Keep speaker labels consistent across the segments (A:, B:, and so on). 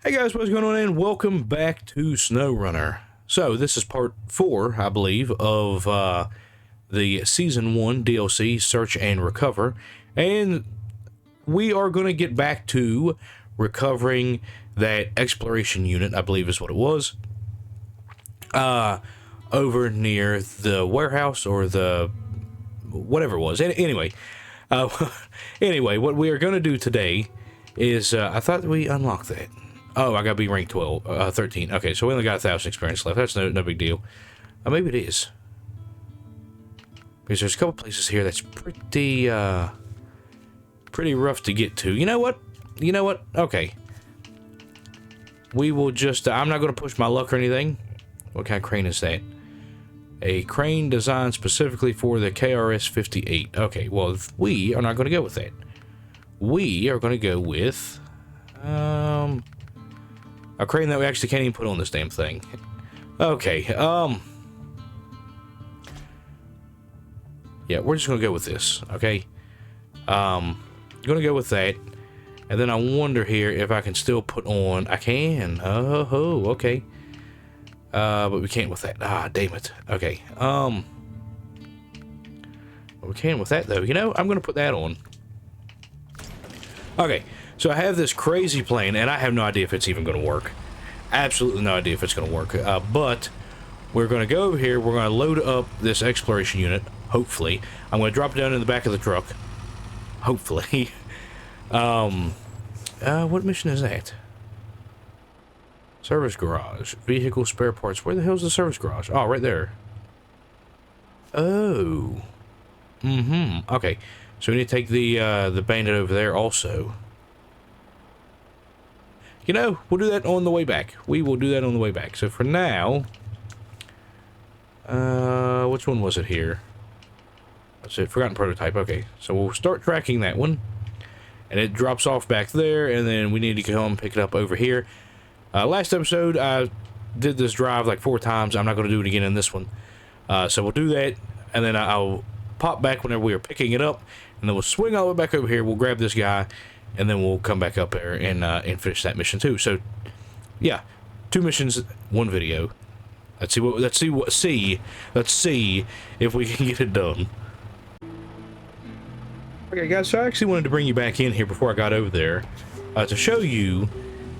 A: Hey guys, what's going on, and welcome back to SnowRunner. So this is part 4, I believe, of the Season 1 DLC, Search and Recover, and we are going to get back to recovering that exploration unit, I believe is what it was, over near the warehouse, or the whatever it was. Anyway, anyway, what we are going to do today is, I thought we unlocked that. Oh, I gotta be rank 13. Okay, so we only got 1,000 experience left. That's no big deal. Maybe it is. Because there's a couple places here that's pretty rough to get to. You know what? Okay. We will just, I'm not gonna push my luck or anything. What kind of crane is that? A crane designed specifically for the KRS-58. Okay, well, we are not gonna go with that. We are gonna go with, a crane that we actually can't even put on this damn thing. Okay, yeah, we're just gonna go with this, okay? Gonna go with that, and then I wonder here if I can still put on, I can, oh, okay. But we can't with that, damn it, okay, we can with that though, you know, I'm gonna put that on. Okay. So I have this crazy plane, and I have no idea if it's even going to work. Absolutely no idea if it's going to work. But we're going to go over here. We're going to load up this exploration unit, hopefully. I'm going to drop it down in the back of the truck. Hopefully. What mission is that? Service garage. Vehicle spare parts. Where the hell's the service garage? Oh, right there. Oh. Okay. So we need to take the bandit over there also. You know, we'll do that on the way back. We will do that on the way back. So for now, which one was it here? That's it, forgotten prototype. Okay, so we'll start tracking that one. And it drops off back there, and then we need to go and pick it up over here. Last episode, I did this drive like 4 times. I'm not going to do it again in this one. So we'll do that, and then I'll pop back whenever we are picking it up, and then we'll swing all the way back over here. We'll grab this guy, and then we'll come back up there and finish that mission too. So, yeah, 2 missions, 1 video. Let's see if we can get it done. Okay, guys. So I actually wanted to bring you back in here before I got over there to show you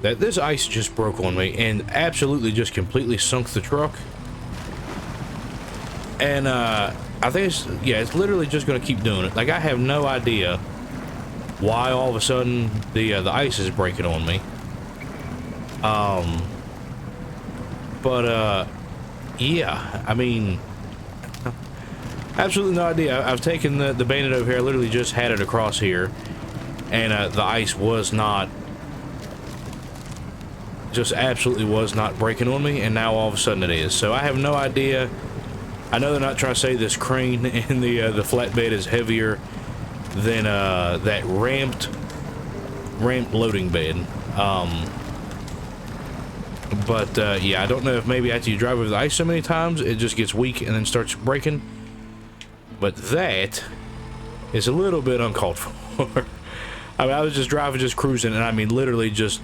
A: that this ice just broke on me and absolutely just completely sunk the truck. And I think it's literally just going to keep doing it. Like, I have no idea why all of a sudden the ice is breaking on me. Yeah, I mean, absolutely no idea. I've taken the bandit over here. I literally just had it across here, and the ice was not, just absolutely was not breaking on me, and now all of a sudden it is. So I have no idea. I know they're not trying to say this crane in the flatbed is heavier than that ramped loading bed. Yeah, I don't know if maybe after you drive over the ice so many times it just gets weak and then starts breaking. But that is a little bit uncalled for. I mean, I was just driving, just cruising, and I mean literally just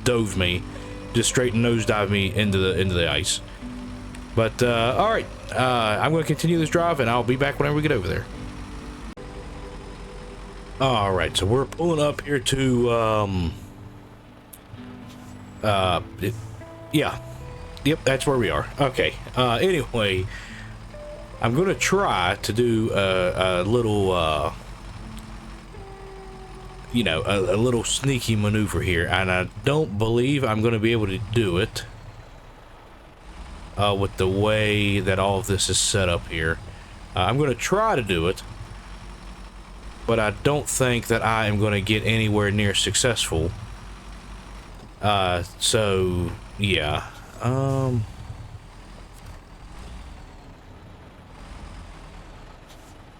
A: dove me, just straight nosedive me into the ice. But all right, I'm going to continue this drive, and I'll be back whenever we get over there. Alright, so we're pulling up here to, yeah. Yep, that's where we are. Okay, anyway, I'm gonna try to do a little, you know, a little sneaky maneuver here, and I don't believe I'm gonna be able to do it, with the way that all of this is set up here. I'm gonna try to do it, but I don't think that I am going to get anywhere near successful. So, yeah.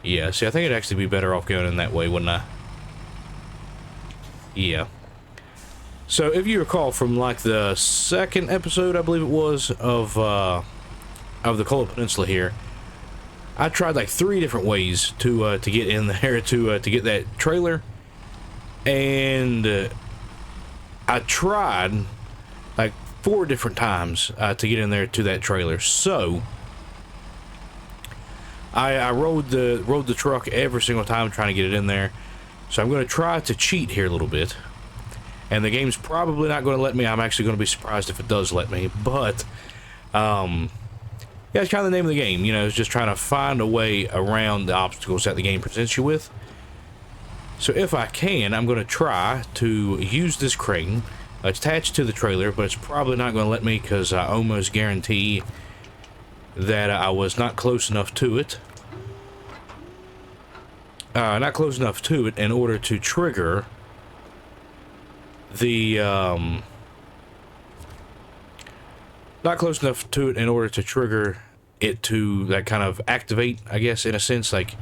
A: Yeah, see, I think it'd actually be better off going in that way, wouldn't I? Yeah. So, if you recall from, like, the 2nd episode, I believe it was, of the Kola Peninsula here, I tried like 3 different ways to get in there to get that trailer, and I tried like 4 different times to get in there to that trailer. So I rode the truck every single time trying to get it in there. So I'm going to try to cheat here a little bit. And the game's probably not going to let me. I'm actually going to be surprised if it does let me. But, yeah, it's kind of the name of the game. You know, it's just trying to find a way around the obstacles that the game presents you with. So if I can, I'm going to try to use this crane attached to the trailer. But it's probably not going to let me because I almost guarantee that I was not close enough to it. Not close enough to it in order to trigger the not close enough to it in order to trigger it to that kind of activate, I guess, in a sense. Like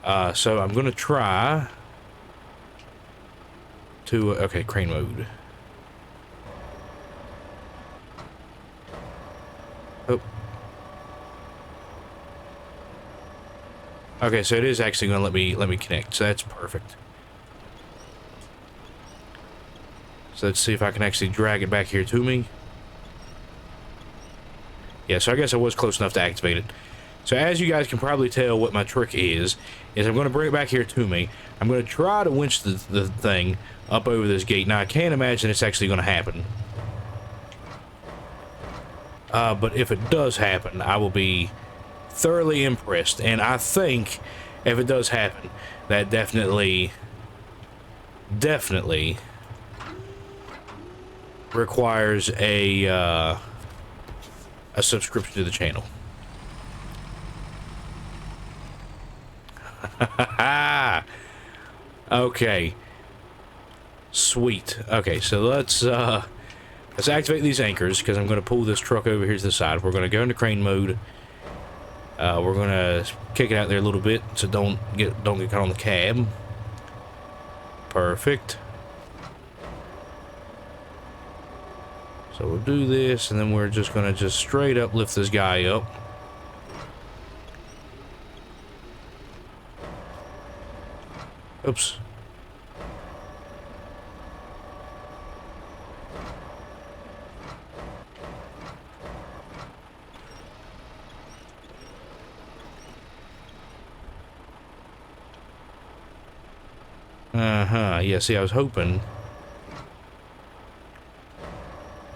A: so I'm gonna try to okay, crane mode. Oh, okay, so it is actually gonna let me connect, so that's perfect. So let's see if I can actually drag it back here to me. Yeah, so I guess I was close enough to activate it. So as you guys can probably tell, what my trick is I'm going to bring it back here to me. I'm going to try to winch the thing up over this gate. Now, I can't imagine it's actually going to happen. But if it does happen, I will be thoroughly impressed. And I think if it does happen, that definitely requires a subscription to the channel. Okay, sweet. Okay, so let's activate these anchors because I'm going to pull this truck over here to the side. We're going to go into crane mode. We're going to kick it out there a little bit so don't get caught on the cab. Perfect. So we'll do this, and then we're just going to just straight up lift this guy up. Oops. Yeah, see, I was hoping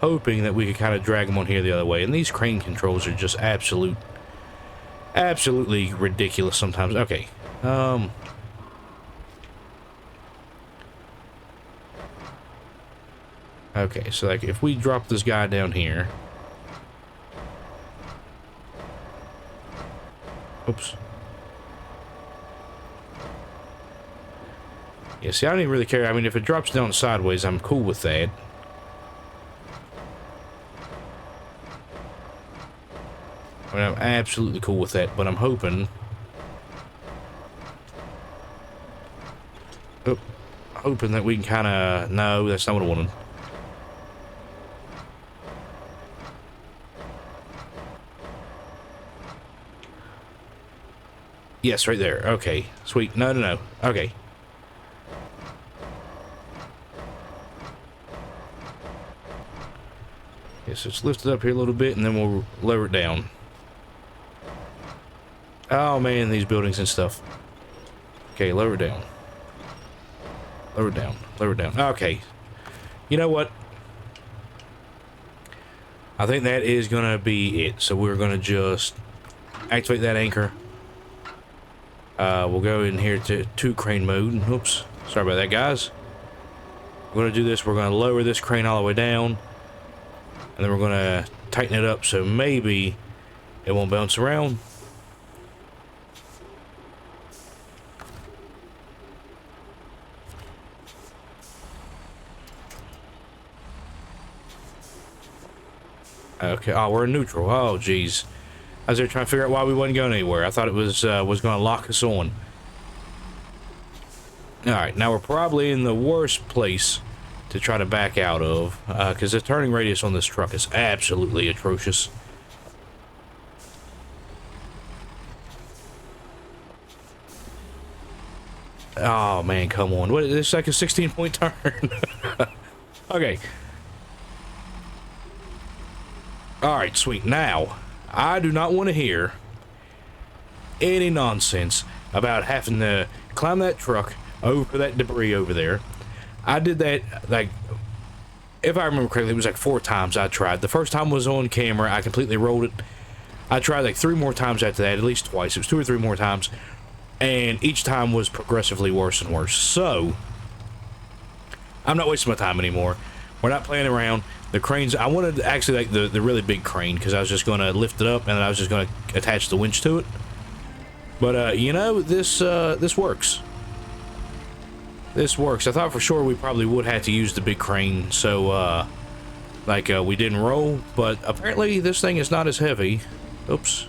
A: that we could kind of drag them on here the other way. And these crane controls are just absolutely ridiculous sometimes. Okay. Okay, so like if we drop this guy down here. Oops. Yeah, see, I don't even really care. I mean, if it drops down sideways, I'm cool with that. I mean, I'm absolutely cool with that, but I'm hoping... Oh, hoping that we can kind of... No, that's not what I wanted. Yes, right there. Okay, sweet. No. Okay. Yes, let's lift it up here a little bit, and then we'll lower it down. Oh, man, these buildings and stuff. Okay, lower it down. Lower it down. Lower it down. Okay. You know what? I think that is going to be it. So we're going to just activate that anchor. We'll go in here to crane mode. Oops. Sorry about that, guys. We're going to do this. We're going to lower this crane all the way down. And then we're going to tighten it up so maybe it won't bounce around. Okay, oh, we're in neutral. Oh, jeez. I was there trying to figure out why we wasn't going anywhere. I thought it was going to lock us on. Alright, now we're probably in the worst place to try to back out of, because the turning radius on this truck is absolutely atrocious. Oh, man, come on. What is this, like a 16-point turn? Okay. Alright, sweet. Now, I do not want to hear any nonsense about having to climb that truck over that debris over there. I did that, like, if I remember correctly, it was like 4 times I tried. The first time was on camera. I completely rolled it. I tried like 3 more times after that, at least twice. It was 2 or 3 more times. And each time was progressively worse and worse. So, I'm not wasting my time anymore. We're not playing around. The cranes, I wanted actually like the really big crane, because I was just going to lift it up and then I was just going to attach the winch to it. But, you know, this works. This works. I thought for sure we probably would have to use the big crane, so, we didn't roll, but apparently this thing is not as heavy. Oops.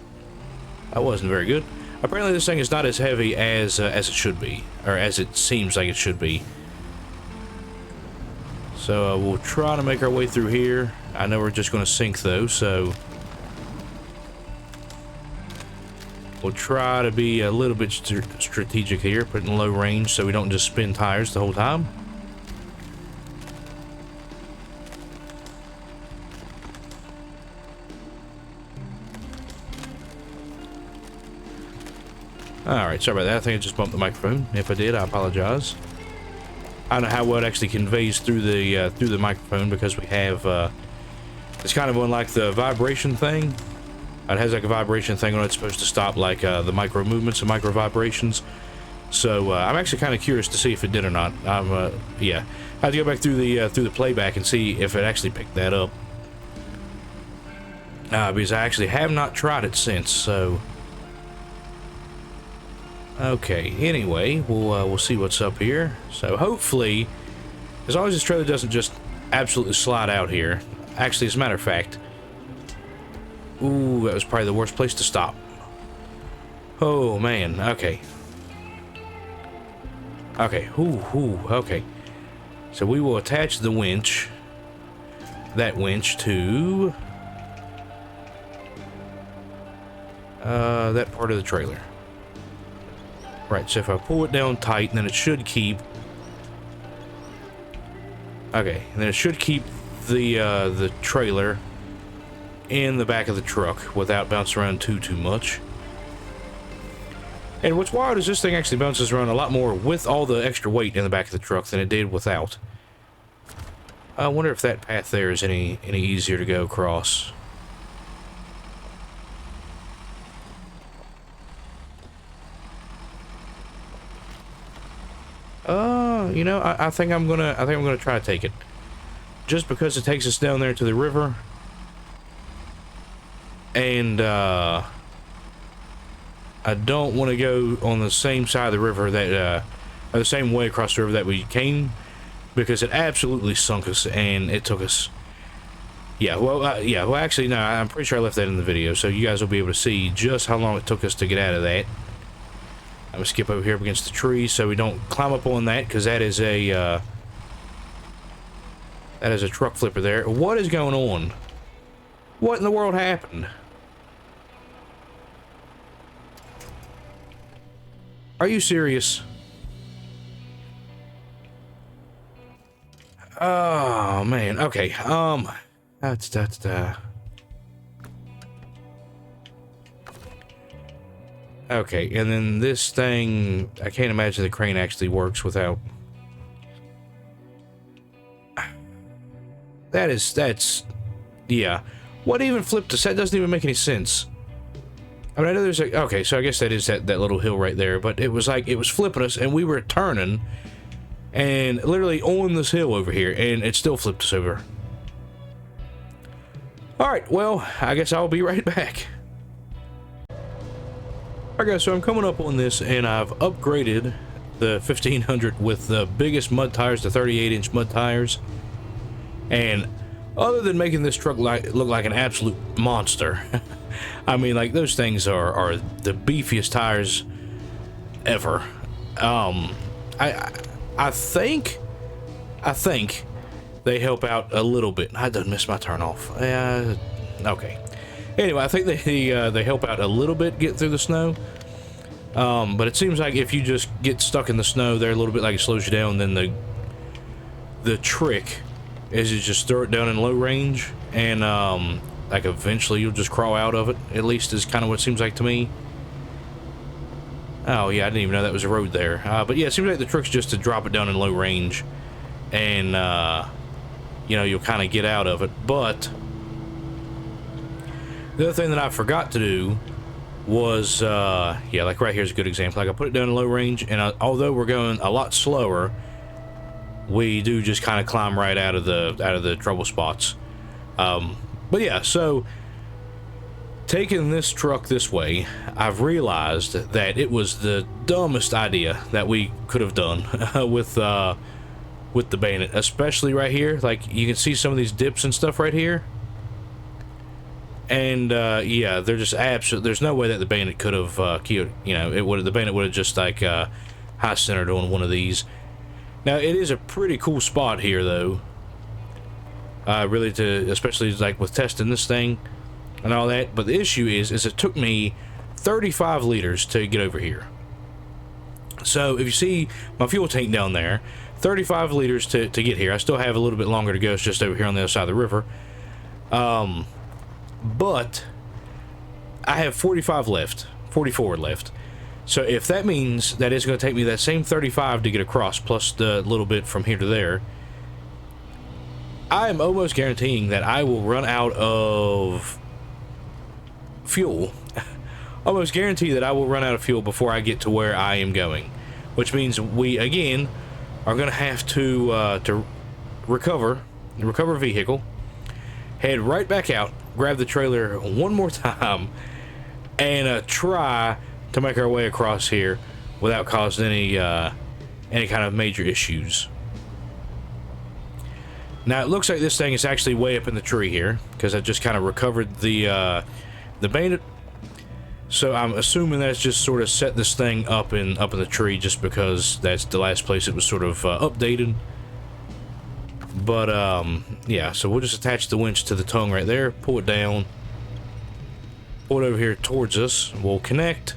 A: That wasn't very good. Apparently this thing is not as heavy as it should be, or as it seems like it should be. So, we'll try to make our way through here. I know we're just going to sink, though, so we'll try to be a little bit strategic here, put it in low range so we don't just spin tires the whole time. Alright, sorry about that. I think I just bumped the microphone. If I did, I apologize. I don't know how well it actually conveys through the microphone, because we have, it's kind of unlike the vibration thing. It has like a vibration thing on it. It's supposed to stop like the micro movements and micro vibrations. So I'm actually kind of curious to see if it did or not. Yeah, I have to go back through the playback and see if it actually picked that up. Because I actually have not tried it since. So okay. Anyway, we'll see what's up here. So hopefully, as long as this trailer doesn't just absolutely slide out here. Actually, as a matter of fact. Ooh, that was probably the worst place to stop. Oh, man. Okay. Okay. Ooh, okay. So we will attach the winch. That winch to that part of the trailer. Right, so if I pull it down tight, then it should keep... Okay, and then it should keep the trailer in the back of the truck without bouncing around too much. And what's wild is this thing actually bounces around a lot more with all the extra weight in the back of the truck than it did without. I wonder if that path there is any easier to go across. You know, I think I'm gonna try to take it. Just because it takes us down there to the river. And, I don't want to go on the same side of the river that, or the same way across the river that we came, because it absolutely sunk us, and it took us, well, actually, no, I'm pretty sure I left that in the video, so you guys will be able to see just how long it took us to get out of that. I'm gonna skip over here up against the tree so we don't climb up on that, because that is a truck flipper there. What is going on? What in the world happened? Are you serious? Oh, man. Okay, okay, and then this thing, I can't imagine the crane actually works without... That's... Yeah. What even flipped us? That doesn't even make any sense. I mean, I know there's a... Okay, so I guess that is that little hill right there, but it was like, it was flipping us, and we were turning, and literally on this hill over here, and it still flipped us over. Alright, well, I guess I'll be right back. Alright guys, so I'm coming up on this, and I've upgraded the 1500 with the biggest mud tires, the 38-inch mud tires, and other than making this truck look like an absolute monster, I mean, like, those things are the beefiest tires ever. I think they help out a little bit. I done missed my turn off. Okay. Anyway, I think they help out a little bit getting through the snow. But it seems like if you just get stuck in the snow there a little bit, like it slows you down, then the trick is to just throw it down in low range, and like eventually you'll just crawl out of it, at least is kind of what it seems like to me. Oh yeah, I didn't even know that was a road there. But yeah, it seems like the trick's just to drop it down in low range, and you know, you'll kind of get out of it. But the other thing that I forgot to do was, yeah, like right here's a good example. Like I put it down in low range, and although we're going a lot slower, we do just kind of climb right out of the trouble spots. But yeah, so taking this truck this way, I've realized that it was the dumbest idea that we could have done with the Bandit, especially right here. Like you can see some of these dips and stuff right here, and yeah, they're just absolute. There's no way that the Bandit could have killed. You know, the Bandit would have just like high centered on one of these. Now it is a pretty cool spot here, though. Really, especially like with testing this thing and all that. But the issue is it took me 35 liters to get over here. So if you see my fuel tank down there, 35 liters to get here. I still have a little bit longer to go. It's just over here on the other side of the river. But I have 44 left. So if that means that it's going to take me that same 35 to get across, plus the little bit from here to there, I am almost guaranteeing that I will run out of fuel. Almost guarantee that I will run out of fuel before I get to where I am going, which means we again are going to have to recover vehicle, head right back out, grab the trailer one more time, and try to make our way across here without causing any kind of major issues. Now it looks like this thing is actually way up in the tree here, because I just kind of recovered the Bandit. So I'm assuming that's just sort of set this thing up in the tree, just because that's the last place it was sort of updated. But yeah, so we'll just attach the winch to the tongue right there, pull it down, pull it over here towards us. We'll connect,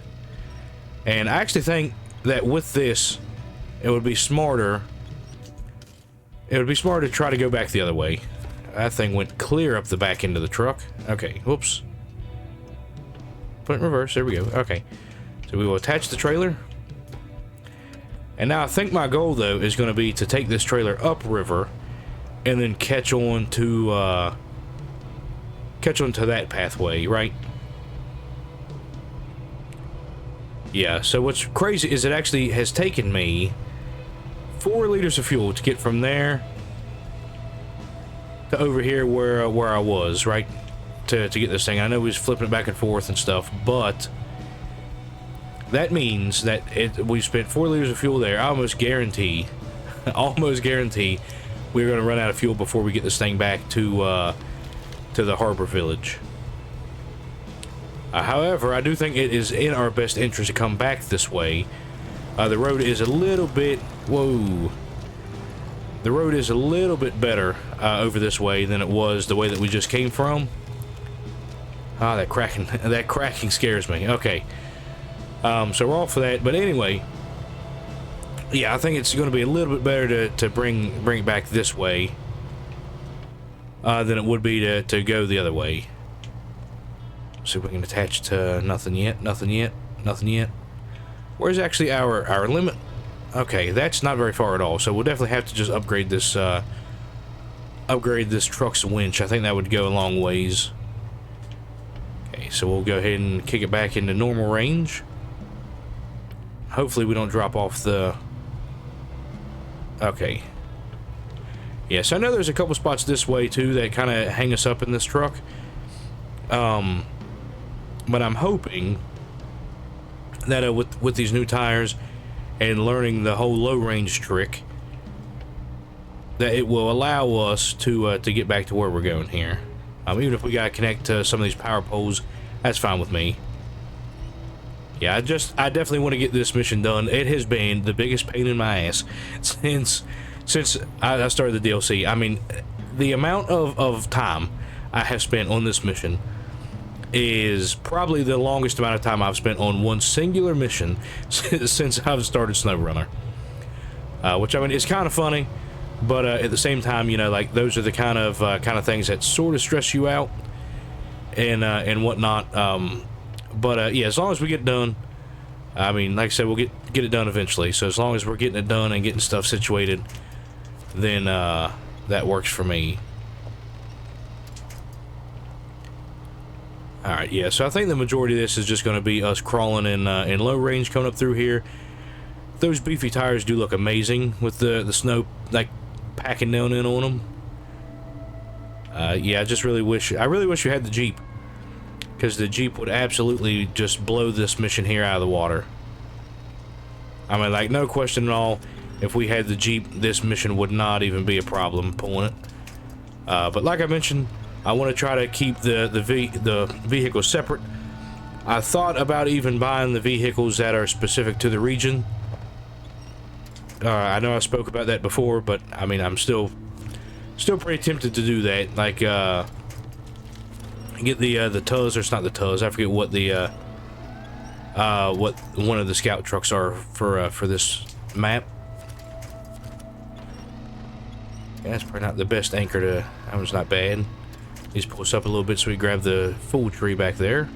A: and I actually think that with this, it would be smarter. It would be smarter to try to go back the other way. That thing went clear up the back end of the truck. Okay, whoops. Put it in reverse. There we go. Okay. So we will attach the trailer. And now I think my goal, though, is going to be to take this trailer upriver and then catch on to that pathway, right? Yeah, so what's crazy is it actually has taken me 4 liters of fuel to get from there to over here where I was, right? To get this thing. I know we was flipping it back and forth and stuff, but that means that we spent 4 liters of fuel there. I almost guarantee we're going to run out of fuel before we get this thing back to the harbor village. However, I do think it is in our best interest to come back this way. The road is a little bit... Whoa. The road is a little bit better over this way than it was the way that we just came from. Ah, that cracking scares me. Okay. So we're off for that. But anyway, yeah, I think it's going to be a little bit better to bring it back this way than it would be to go the other way. See if we can attach to nothing yet. Where's actually our limit? Okay, that's not very far at all. So we'll definitely have to just upgrade this truck's winch. I think that would go a long ways. Okay, so we'll go ahead and kick it back into normal range. Hopefully we don't drop off the... Okay. Yes, I know there's a couple spots this way too that kind of hang us up in this truck. But I'm hoping that with these new tires and learning the whole low range trick, that it will allow us to get back to where we're going here. Even if we gotta connect to some of these power poles, that's fine with me. Yeah, I definitely want to get this mission done. It has been the biggest pain in my ass since I started the DLC. I mean, the amount of time I have spent on this mission is probably the longest amount of time I've spent on one singular mission since I've started SnowRunner. Which, I mean, it's kind of funny, but at the same time, you know, like, those are the kind of things that sort of stress you out. and whatnot. But yeah, as long as we get done, I mean, like I said, we'll get it done eventually. So as long as we're getting it done and getting stuff situated, then that works for me. All right, yeah. So I think the majority of this is just going to be us crawling in low range, coming up through here. Those beefy tires do look amazing with the snow like packing down in on them. Yeah, I really wish we had the Jeep, because the Jeep would absolutely just blow this mission here out of the water. I mean, like, no question at all, if we had the Jeep, this mission would not even be a problem pulling it. But like I mentioned, I want to try to keep the vehicles separate. I thought about even buying the vehicles that are specific to the region. I know I spoke about that before, but I mean, I'm still pretty tempted to do that. Like, get the Tuz, or it's not the Tuz. I forget what the what one of the scout trucks are for this map. Yeah, that's probably not the best anchor to. That one's not bad. Just pull us up a little bit so we grab the full tree back there.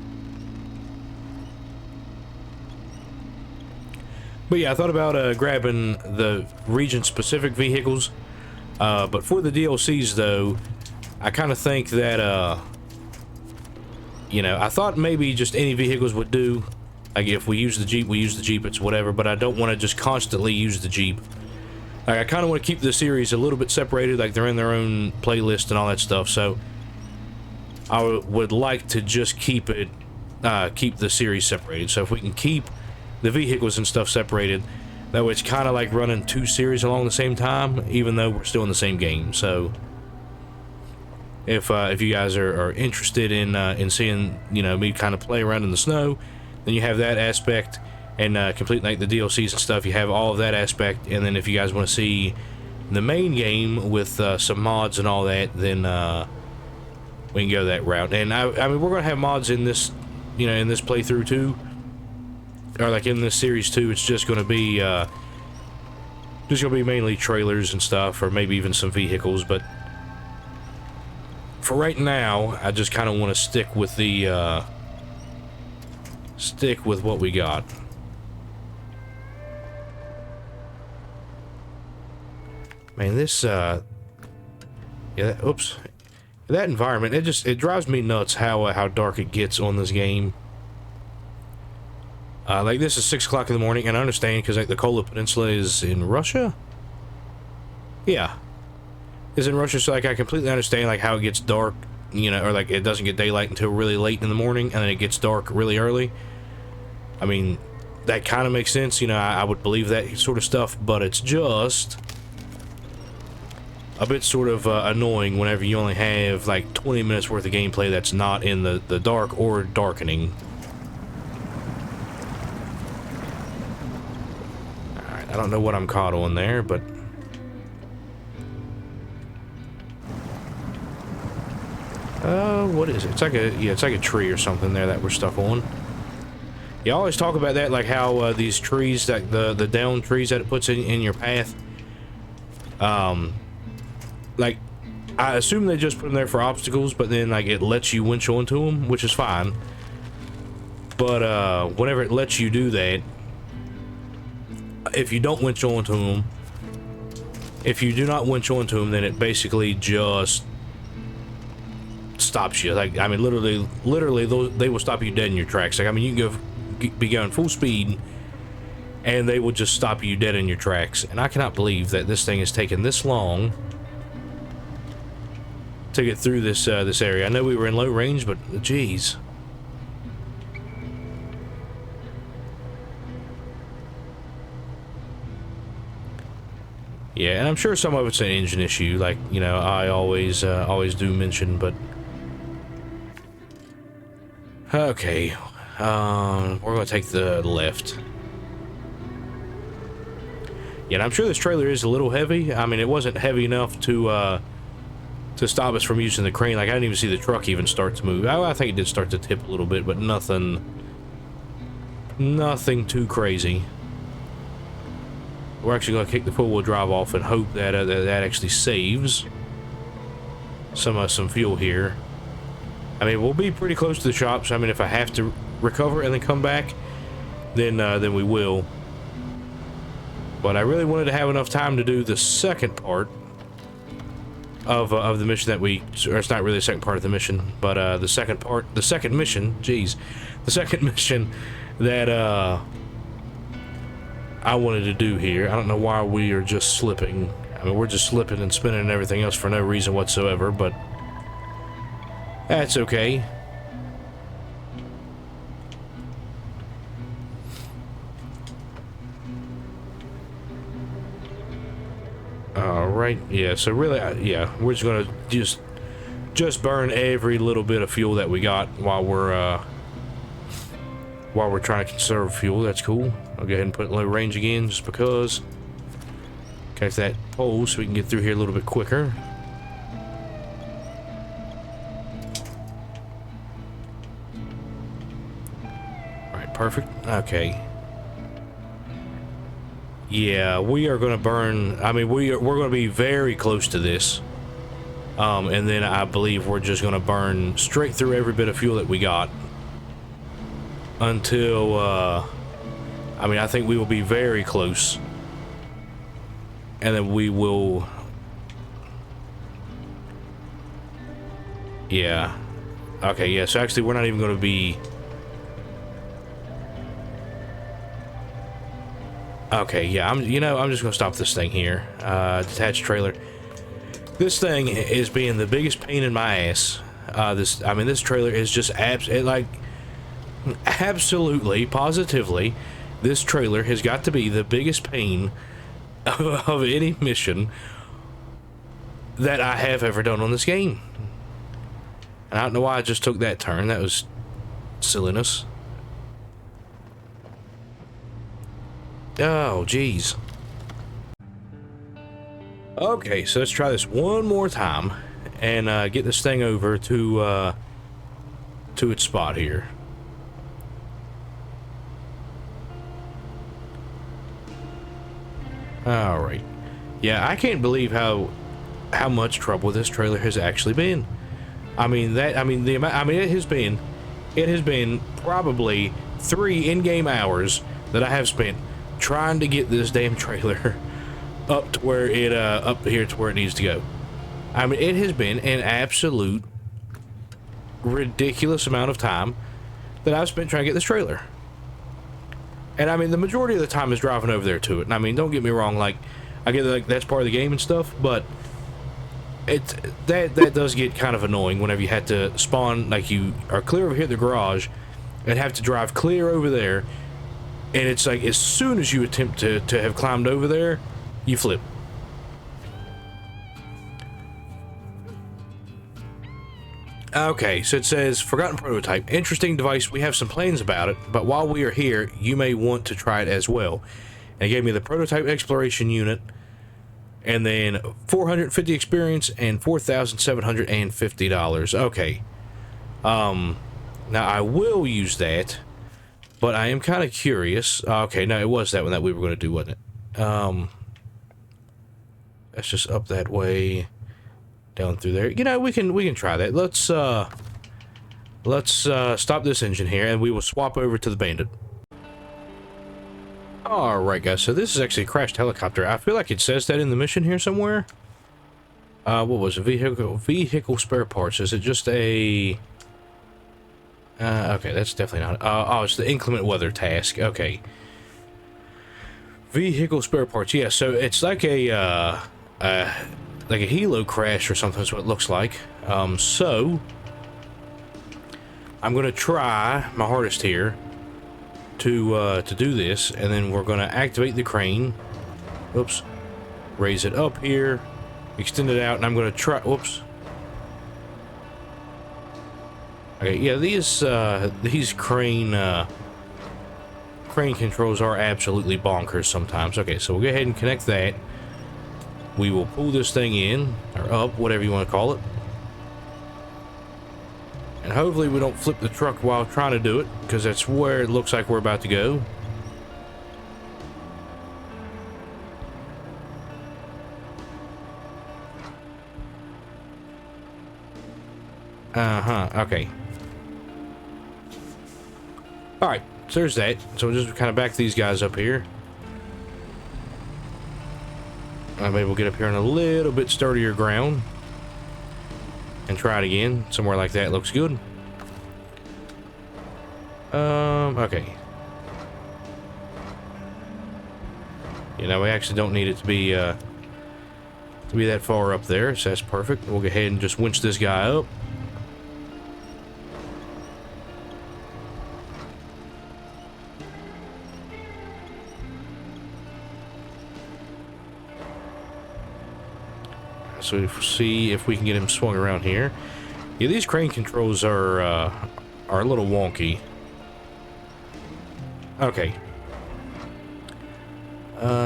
A: But yeah, I thought about grabbing the region-specific vehicles. But for the DLCs, though, I kind of think that, you know, I thought maybe just any vehicles would do. Like, if we use the Jeep, we use the Jeep, it's whatever. But I don't want to just constantly use the Jeep. Like, I kind of want to keep the series a little bit separated. Like, they're in their own playlist and all that stuff. So I would like to just keep the series separated. So if we can keep the vehicles and stuff separated, that way it's kind of like running two series along the same time, even though we're still in the same game. So if you guys are interested in seeing, you know, me kind of play around in the snow, then you have that aspect, and complete like the DLCs and stuff, you have all of that aspect. And then if you guys want to see the main game with some mods and all that, then we can go that route. And I mean, we're gonna have mods in this, you know, in this playthrough too, or like in this series too. It's just gonna be mainly trailers and stuff, or maybe even some vehicles. But for right now, I just kind of want to stick with the what we got. Man, this yeah, oops. That environment, it drives me nuts how dark it gets on this game. Like, this is 6 o'clock in the morning, and I understand, because like the Kola Peninsula is in Russia? Yeah. Is in Russia, so like I completely understand like how it gets dark, you know, or like it doesn't get daylight until really late in the morning, and then it gets dark really early. I mean, that kind of makes sense, you know, I would believe that sort of stuff, but it's just a bit sort of annoying whenever you only have like 20 minutes worth of gameplay that's not in the dark or darkening. Alright, I don't know what I'm caught on there, but what is it? It's like a tree or something there that we're stuck on. You always talk about that, like how these trees, like the down trees that it puts in your path, like, I assume they just put them there for obstacles, but then like it lets you winch onto them, which is fine. But whenever it lets you do that, if you don't winch onto them, if you do not winch onto them, then it basically just stops you. Like, I mean, literally, they will stop you dead in your tracks. Like, I mean, you can be going full speed, and they will just stop you dead in your tracks. And I cannot believe that this thing has taken this long to get through this this area. I know we were in low range, but geez. Yeah, and I'm sure some of it's an engine issue, like, you know, I always do mention, but okay. We're gonna take the left. Yeah, and I'm sure this trailer is a little heavy. I mean, it wasn't heavy enough to stop us from using the crane. Like, I didn't even see the truck even start to move. I think it did start to tip a little bit, but nothing too crazy. We're actually going to kick the four-wheel drive off and hope that that actually saves some fuel here. I mean, we'll be pretty close to the shop, so I mean, if I have to recover and then come back, then we will. But I really wanted to have enough time to do the second part of the mission that we, or it's not really the second part of the mission, but the second mission, jeez, the second mission that I wanted to do here. I don't know why we are just slipping. I mean, we're just slipping and spinning and everything else for no reason whatsoever, but that's okay. Alright, yeah, so really, yeah, we're just gonna just burn every little bit of fuel that we got while we're trying to conserve fuel. That's cool. I'll go ahead and put low range again, just because. Catch that pole so we can get through here a little bit quicker. Alright, perfect. Okay. Yeah, we are gonna burn, I mean, we're gonna be very close to this. And then I believe we're just gonna burn straight through every bit of fuel that we got. Until, I mean, I think we will be very close. And then we will... Yeah. Okay, yeah, so actually we're not even gonna be... Okay, yeah, I'm just gonna stop this thing here. Detached trailer. This thing is being the biggest pain in my ass. This trailer is just absolutely, positively, this trailer has got to be the biggest pain of any mission that I have ever done on this game. And I don't know why I just took that turn. That was silliness. Oh, jeez. Okay, so let's try this one more time and get this thing over to its spot here. All right. Yeah, I can't believe how much trouble this trailer has actually been. It has been probably 3 in-game hours that I have spent trying to get this damn trailer up to where up here to where it needs to go. I mean, it has been an absolute ridiculous amount of time that I've spent trying to get this trailer. And I mean, the majority of the time is driving over there to it. And I mean, don't get me wrong, like, I get like that's part of the game and stuff, but that does get kind of annoying whenever you have to spawn, like you are clear over here at the garage and have to drive clear over there, and it's like as soon as you attempt to have climbed over there, you flip. Okay, so it says, forgotten prototype. Interesting device. We have some plans about it, but while we are here, you may want to try it as well. And it gave me the prototype exploration unit, and then 450 experience and $4,750. Okay. Now I will use that, but I am kind of curious. Okay, no, it was that one that we were going to do, wasn't it? That's just up that way. Down through there. You know, we can try that. Let's stop this engine here, and we will swap over to the Bandit. Alright, guys, so this is actually a crashed helicopter. I feel like it says that in the mission here somewhere. What was it? Vehicle spare parts. Is it just a... okay, that's definitely not... oh, it's the inclement weather task. Okay. Vehicle spare parts. Yeah, so it's like a helo crash or something is what it looks like. So I'm gonna try my hardest here to do this, and then we're gonna activate the crane. Oops. Raise it up here, extend it out, and I'm gonna try. Whoops. Okay, yeah, these crane controls are absolutely bonkers sometimes. Okay, so we'll go ahead and connect that. We will pull this thing in, or up, whatever you want to call it. And hopefully we don't flip the truck while trying to do it, because that's where it looks like we're about to go. Uh-huh, okay. Alright, so there's that. So we'll just kind of back these guys up here. Maybe we'll get up here on a little bit sturdier ground. And try it again. Somewhere like that looks good. Okay. You know, we actually don't need it to be that far up there, so that's perfect. We'll go ahead and just winch this guy up. So we'll see if we can get him swung around here. Yeah, these crane controls are a little wonky. Okay.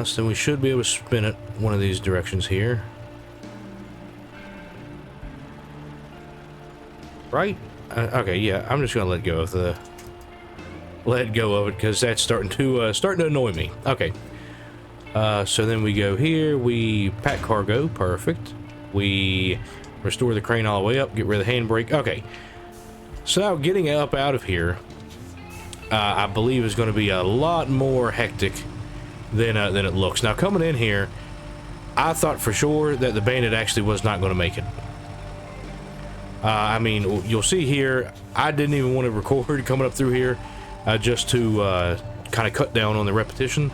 A: So we should be able to spin it one of these directions here. Right? Okay, yeah, I'm just gonna let go of it because that's starting to annoy me. Okay. So then we go here, we pack cargo, perfect. We restore the crane all the way up, get rid of the handbrake. Okay. So now getting up out of here, I believe is going to be a lot more hectic than it looks. Now coming in here, I thought for sure that the Bandit actually was not going to make it. I mean, you'll see here, I didn't even want to record coming up through here, just to kind of cut down on the repetition.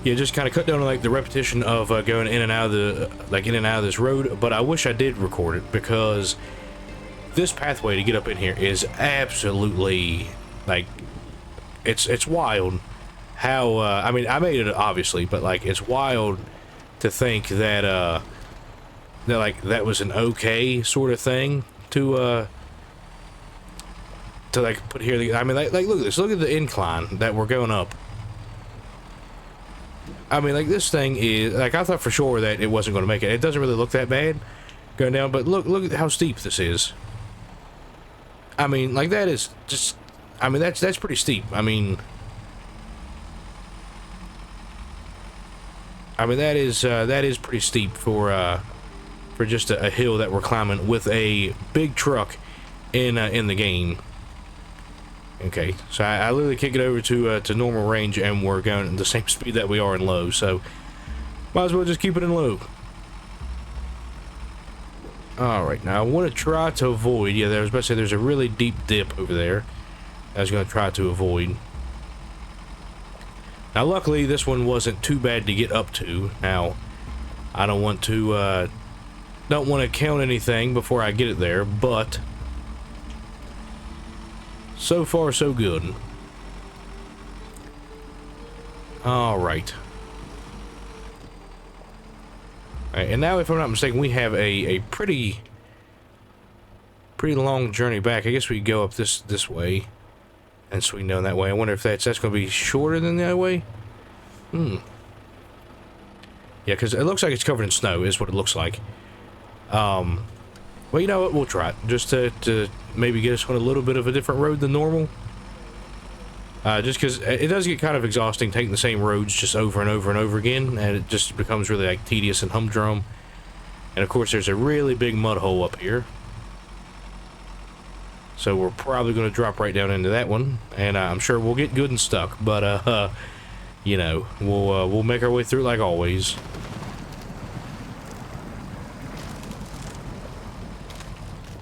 A: Yeah, just kind of cut down on like the repetition of going in and out of this road. But I wish I did record it, because this pathway to get up in here is absolutely like it's wild. How I mean, I made it obviously, but like it's wild to think that that was an okay sort of thing to like put here. I mean, like look at this. Look at the incline that we're going up. I mean, like, this thing is, like, I thought for sure that it wasn't going to make it. It doesn't really look that bad going down, but look at how steep this is. I mean, like, that is just, I mean, that's pretty steep. I mean, that is pretty steep for just a hill that we're climbing with a big truck in the game. Okay, so I literally kick it over to normal range, and we're going at the same speed that we are in low, so might as well just keep it in low. Alright, now I want to try to avoid, yeah, I was about to say there's a really deep dip over there I was going to try to avoid. Now luckily this one wasn't too bad to get up to. Now, I don't want to count anything before I get it there, but so far, so good. Alright. Alright, and now, if I'm not mistaken, we have a pretty long journey back. I guess we go up this way and swing down that way. I wonder if that's going to be shorter than the other way? Yeah, because it looks like it's covered in snow, is what it looks like. Well, you know what? We'll try it. Just to maybe get us on a little bit of a different road than normal. Just because it does get kind of exhausting taking the same roads just over and over and over again. And it just becomes really like tedious and humdrum. And of course there's a really big mud hole up here. So we're probably going to drop right down into that one. And I'm sure we'll get good and stuck. But, you know, we'll make our way through like always.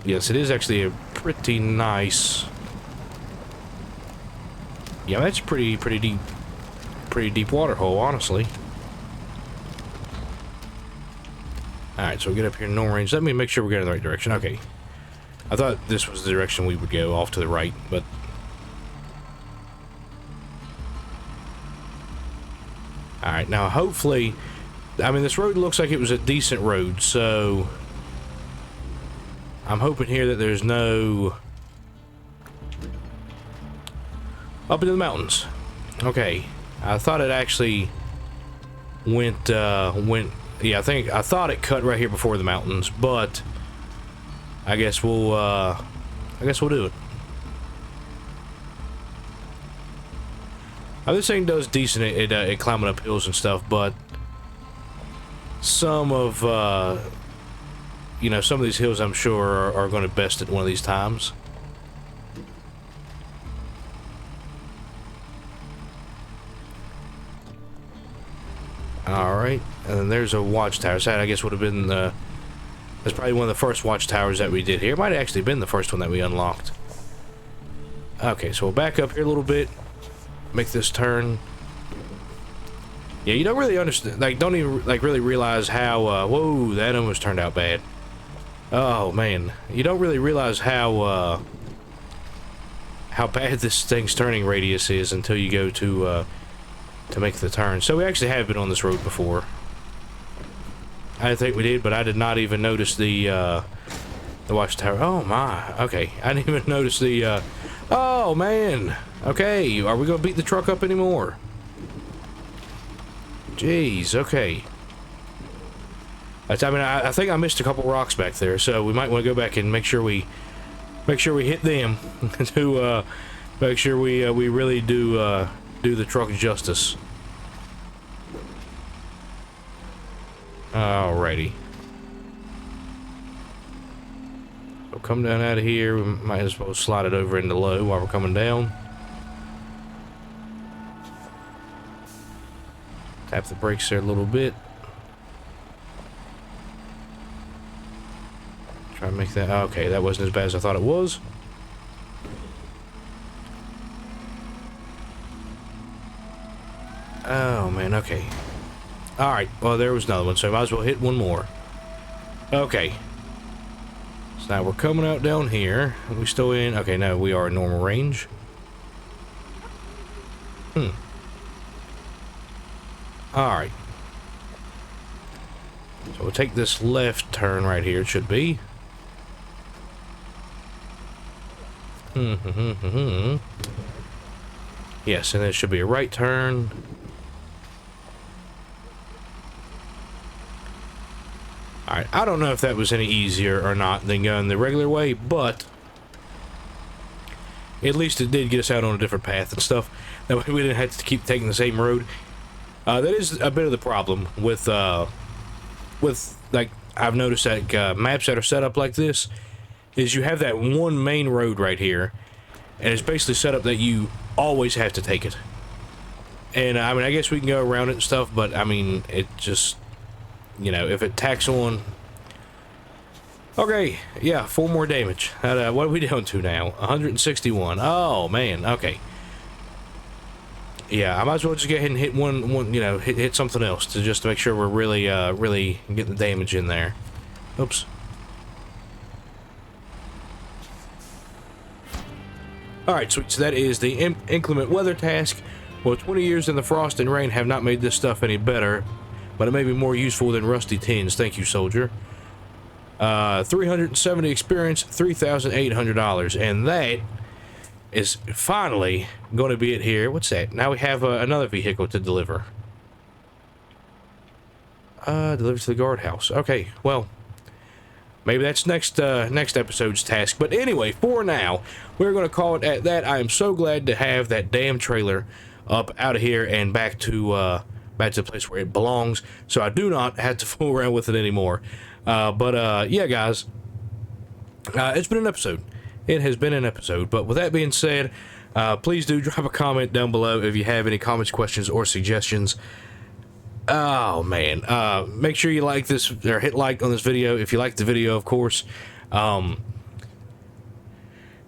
A: Yes, it is actually a pretty nice. Yeah, that's pretty deep water hole, honestly. Alright, so we get up here in normal range. Let me make sure we're going in the right direction. Okay. I thought this was the direction we would go, off to the right, but alright, now hopefully, I mean, this road looks like it was a decent road, so I'm hoping here that there's no up into the mountains. Okay, I thought it actually went. Yeah, I thought it cut right here before the mountains, but I guess we'll do it. Now, this thing does decent at climbing up hills and stuff, but some of you know, some of these hills I'm sure are going to best at one of these times. Alright, and then there's a watchtower. So that, I guess, would have been the... That's probably one of the first watchtowers that we did here. It might have actually been the first one that we unlocked. Okay, so we'll back up here a little bit. Make this turn. Yeah, you don't really understand, like, don't even, like, really realize how, whoa, that almost turned out bad. Oh, man. You don't really realize how bad this thing's turning radius is until you go to make the turn. So we actually have been on this road before. I think we did, but I did not even notice the watchtower. Oh, my. Okay. I didn't even notice the, oh, man. Okay. Are we going to beat the truck up anymore? Jeez. Okay. I mean, I think I missed a couple rocks back there, so we might want to go back and make sure we hit them to make sure we really do the truck justice. Alrighty. So come down out of here. We might as well slide it over into low while we're coming down. Tap the brakes there a little bit. Try and make that... Okay, that wasn't as bad as I thought it was. Oh, man, okay. Alright, well, there was another one, so I might as well hit one more. Okay. So now we're coming out down here. Are we still in... Okay, no, we are in normal range. Alright. So we'll take this left turn right here, it should be. Yes, and it should be a right turn. Alright, I don't know if that was any easier or not than going the regular way, but at least it did get us out on a different path and stuff. That way we didn't have to keep taking the same road. That is a bit of the problem with like, I've noticed that maps that are set up like this, is you have that one main road right here, and it's basically set up that you always have to take it. And, I mean, I guess we can go around it and stuff, but, I mean, it just... You know, if it tacks on... Okay, yeah, 4 more damage. What are we down to now? 161. Oh, man, okay. Yeah, I might as well just go ahead and hit one you know, hit something else to just to make sure we're really, really getting the damage in there. Oops. Alright, sweet, so that is the inclement weather task. Well, 20 years in the frost and rain have not made this stuff any better, but it may be more useful than rusty tins. Thank you, soldier. 370 experience, $3,800, and that is finally going to be it here. What's that? Now we have another vehicle to deliver. Deliver to the guardhouse. Okay, well, maybe that's next episode's task. But anyway, for now, we're going to call it at that. I am so glad to have that damn trailer up out of here and back to the place where it belongs, so I do not have to fool around with it anymore. Yeah, guys, it's been an episode. It has been an episode, but with that being said, please do drop a comment down below if you have any comments, questions, or suggestions. Oh, man. Make sure you like this, or hit like on this video if you like the video, of course. And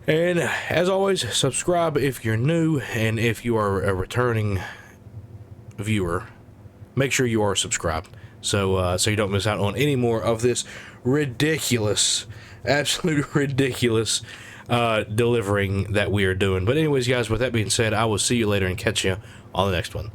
A: as always, subscribe if you're new, and if you are a returning viewer, make sure you are subscribed, so you don't miss out on any more of this ridiculous, absolute ridiculous delivering that we are doing. But anyways, guys, with that being said, I will see you later and catch you on the next one.